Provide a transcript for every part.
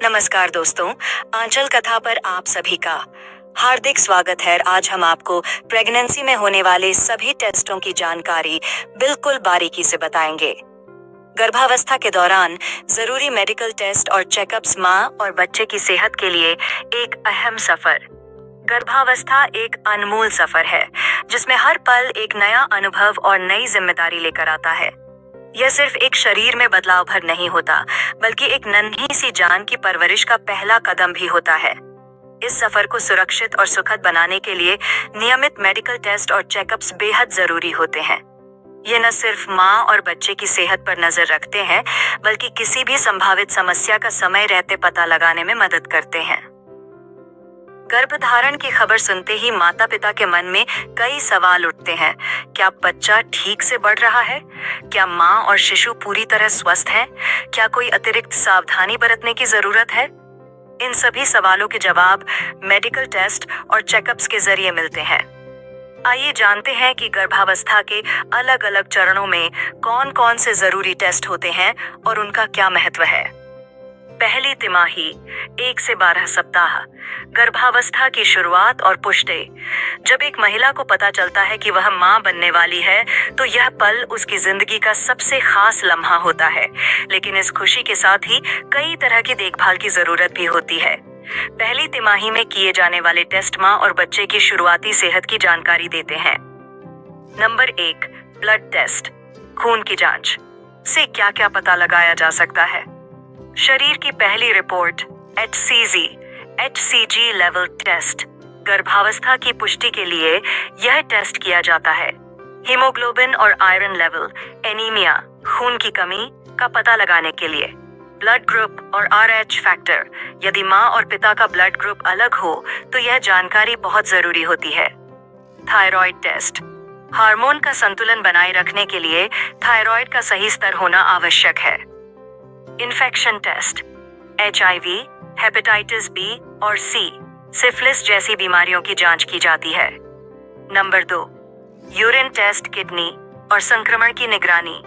नमस्कार दोस्तों, आंचल कथा पर आप सभी का हार्दिक स्वागत है। आज हम आपको प्रेगनेंसी में होने वाले सभी टेस्टों की जानकारी बिल्कुल बारीकी से बताएंगे। गर्भावस्था के दौरान जरूरी मेडिकल टेस्ट और चेकअप्स माँ और बच्चे की सेहत के लिए एक अहम सफर। गर्भावस्था एक अनमोल सफर है जिसमें हर पल एक नया अनुभव और नई जिम्मेदारी लेकर आता है। यह सिर्फ एक शरीर में बदलाव भर नहीं होता, बल्कि एक नन्ही सी जान की परवरिश का पहला कदम भी होता है। इस सफर को सुरक्षित और सुखद बनाने के लिए नियमित मेडिकल टेस्ट और चेकअप्स बेहद जरूरी होते हैं। ये न सिर्फ माँ और बच्चे की सेहत पर नजर रखते हैं, बल्कि किसी भी संभावित समस्या का समय रहते पता लगाने में मदद करते हैं। गर्भधारण की खबर सुनते ही माता पिता के मन में कई सवाल उठते हैं। क्या बच्चा ठीक से बढ़ रहा है? क्या माँ और शिशु पूरी तरह स्वस्थ हैं? क्या कोई अतिरिक्त सावधानी बरतने की जरूरत है? इन सभी सवालों के जवाब मेडिकल टेस्ट और चेकअप्स के जरिए मिलते हैं। आइए जानते हैं कि गर्भावस्था के अलग अलग चरणों में कौन कौन से जरूरी टेस्ट होते हैं और उनका क्या महत्व है। पहली तिमाही 1 से 12 सप्ताह, गर्भावस्था की शुरुआत और पुष्टि। जब एक महिला को पता चलता है कि वह मां बनने वाली है, तो यह पल उसकी जिंदगी का सबसे खास लम्हा होता है। लेकिन इस खुशी के साथ ही कई तरह की देखभाल की जरूरत भी होती है। पहली तिमाही में किए जाने वाले टेस्ट मां और बच्चे की शुरुआती सेहत की जानकारी देते हैं। नंबर 1, ब्लड टेस्ट, खून की जांच से क्या क्या पता लगाया जा सकता है। शरीर की पहली रिपोर्ट HCG लेवल टेस्ट। गर्भावस्था की पुष्टि के लिए यह टेस्ट किया जाता है। हीमोग्लोबिन और आयरन लेवल, एनीमिया, खून की कमी का पता लगाने के लिए। ब्लड ग्रुप और RH फैक्टर, यदि माँ और पिता का ब्लड ग्रुप अलग हो तो यह जानकारी बहुत जरूरी होती है। थायराइड टेस्ट, हार्मोन का संतुलन बनाए रखने के लिए थायराइड का सही स्तर होना आवश्यक है। Infection test, HIV, hepatitis B और C, सिफिलिस जैसी बीमारियों की जांच की जाती है। नंबर 2, यूरिन टेस्ट, किडनी और संक्रमण की निगरानी।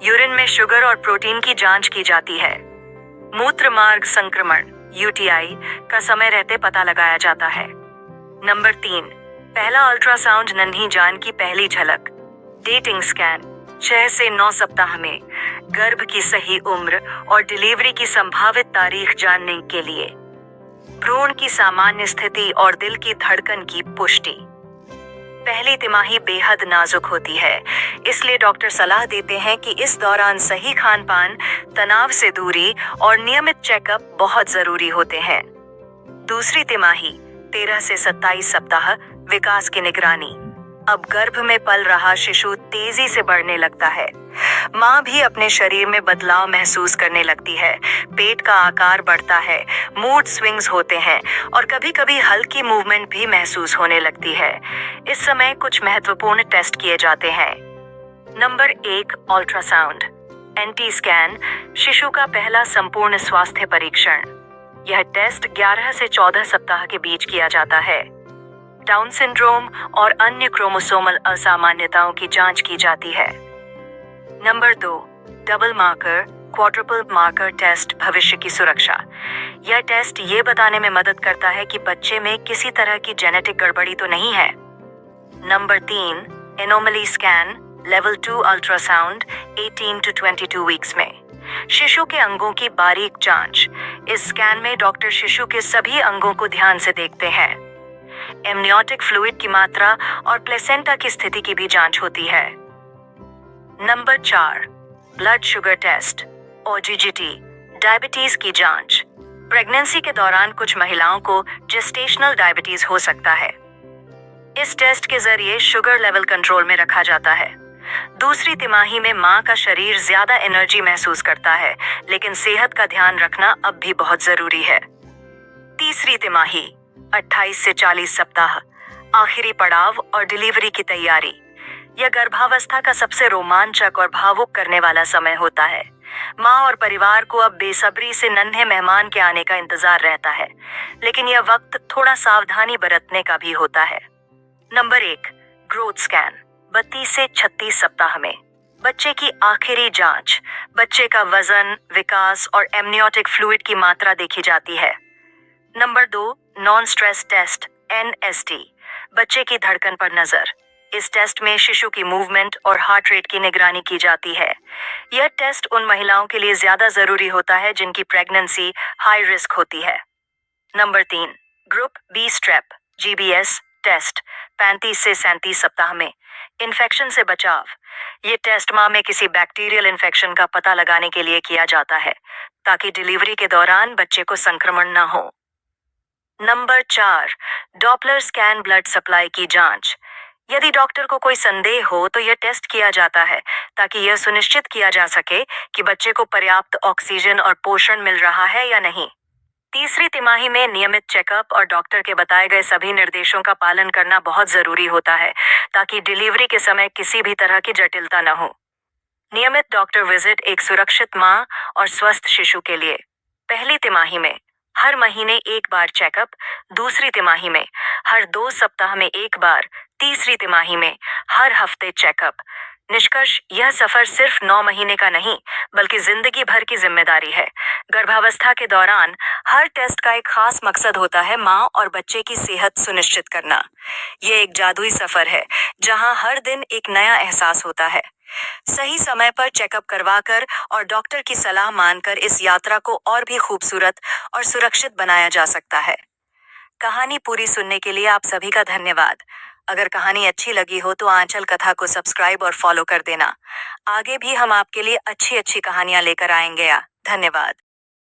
यूरिन में शुगर और प्रोटीन की जांच की जाती है। मूत्र मार्ग संक्रमण UTI का समय रहते पता लगाया जाता है। नंबर 3, पहला अल्ट्रासाउंड, नन्ही जान की पहली झलक। डेटिंग स्कैन 6 से 9 सप्ताह में, गर्भ की सही उम्र और डिलीवरी की संभावित तारीख जानने के लिए। भ्रूण की सामान्य स्थिति और दिल की धड़कन की पुष्टि। पहली तिमाही बेहद नाजुक होती है, इसलिए डॉक्टर सलाह देते हैं कि इस दौरान सही खान पान, तनाव से दूरी और नियमित चेकअप बहुत जरूरी होते हैं। दूसरी तिमाही 13 से 27 सप्ताह, विकास की निगरानी। अब गर्भ में पल रहा शिशु तेजी से बढ़ने लगता है। माँ भी अपने शरीर में बदलाव महसूस करने लगती है। पेट का आकार बढ़ता है, मूड स्विंग्स होते हैं और कभी-कभी हल्की मूवमेंट भी महसूस होने लगती है। इस समय कुछ महत्वपूर्ण टेस्ट किए जाते हैं। नंबर 1, अल्ट्रासाउंड, NT स्कैन, शिशु का पहला संपूर्ण स्वास्थ्य परीक्षण। यह टेस्ट 11 से 14 सप्ताह के बीच किया जाता है। डाउन सिंड्रोम और अन्य क्रोमोसोमल असामान्यताओं की जांच की जाती है। Number 2, double marker, quadruple marker test, भविष्य की सुरक्षा। यह टेस्ट ये बताने में मदद करता है कि बच्चे में किसी तरह की जेनेटिक गड़बड़ी तो नहीं है। Number 3, anomaly scan, level 2 ultrasound, 18 to 22 weeks में। शिशु के अंगों की बारीक जांच। इस स्कैन में डॉक्टर शिशु के सभी अंगों को ध्यान से देखते हैं। एमनियोटिक फ्लूइड की मात्रा और प्लेसेंटा की स्थिति की भी जांच होती है। Number 4, blood sugar test, OGGT, diabetes की जांच। प्रेगनेंसी के दौरान कुछ महिलाओं को जेस्टेशनल डायबिटीज हो सकता है। इस टेस्ट के जरिए शुगर लेवल कंट्रोल में रखा जाता है। दूसरी तिमाही में मां का शरीर ज्यादा एनर्जी महसूस करता है, लेकिन सेहत का ध्यान रखना अब भी बहुत जरूरी है। तीसरी तिमाही 28 से 40 सप्ताह, आखिरी पड़ाव और डिलीवरी की तैयारी। यह गर्भावस्था का सबसे रोमांचक और भावुक करने वाला समय होता है। माँ और परिवार को अब बेसब्री से नन्हे मेहमान के आने का इंतजार रहता है, लेकिन यह वक्त थोड़ा सावधानी बरतने का भी होता है। नंबर 1, ग्रोथ स्कैन, 32 से 36 सप्ताह में। बच्चे की आखिरी जांच, बच्चे का वजन, विकास और एमनियोटिक फ्लूइड की मात्रा देखी जाती है। Number 2, non stress test NST, बच्चे की धड़कन पर नजर। इस टेस्ट में शिशु की मूवमेंट और हार्ट रेट की निगरानी की जाती है। यह टेस्ट उन महिलाओं के लिए ज्यादा जरूरी होता है जिनकी प्रेगनेंसी हाई रिस्क होती है। Number 3, group B strep GBS test 35 से 37 सप्ताह में। इन्फेक्शन से बचाव, ये टेस्ट मां में किसी बैक्टीरियल इन्फेक्शन का पता लगाने के लिए किया जाता है ताकि डिलीवरी के दौरान बच्चे को संक्रमण न हो। Number 4, Doppler scan blood supply की जांच। यदि डॉक्टर को कोई संदेह हो तो यह टेस्ट किया जाता है ताकि यह सुनिश्चित किया जा सके कि बच्चे को पर्याप्त ऑक्सीजन और पोषण मिल रहा है या नहीं। तीसरी तिमाही में नियमित चेकअप और डॉक्टर के बताए गए सभी निर्देशों का पालन करना बहुत जरूरी होता है ताकि डिलीवरी के समय किसी भी तरह की जटिलता न हो। नियमित डॉक्टर विजिट एक सुरक्षित मां और स्वस्थ शिशु के लिए। पहली तिमाही में हर महीने एक बार चेकअप, दूसरी तिमाही में हर 2 सप्ताह में एक बार, तीसरी तिमाही में हर हफ्ते चेकअप। निष्कर्ष, यह सफर सिर्फ 9 महीने का नहीं बल्कि जिंदगी भर की जिम्मेदारी है। गर्भावस्था के दौरान हर टेस्ट का एक खास मकसद होता है, मां और बच्चे की सेहत सुनिश्चित करना। ये एक जादुई सफर है जहां हर दिन एक नया एहसास होता है। सही समय पर चेकअप करवाकर और डॉक्टर की सलाह मानकर इस यात्रा को और भी खूबसूरत और सुरक्षित बनाया जा सकता है। कहानी पूरी सुनने के लिए आप सभी का धन्यवाद। अगर कहानी अच्छी लगी हो तो आंचल कथा को सब्सक्राइब और फॉलो कर देना। आगे भी हम आपके लिए अच्छी अच्छी कहानियां लेकर आएंगे। धन्यवाद।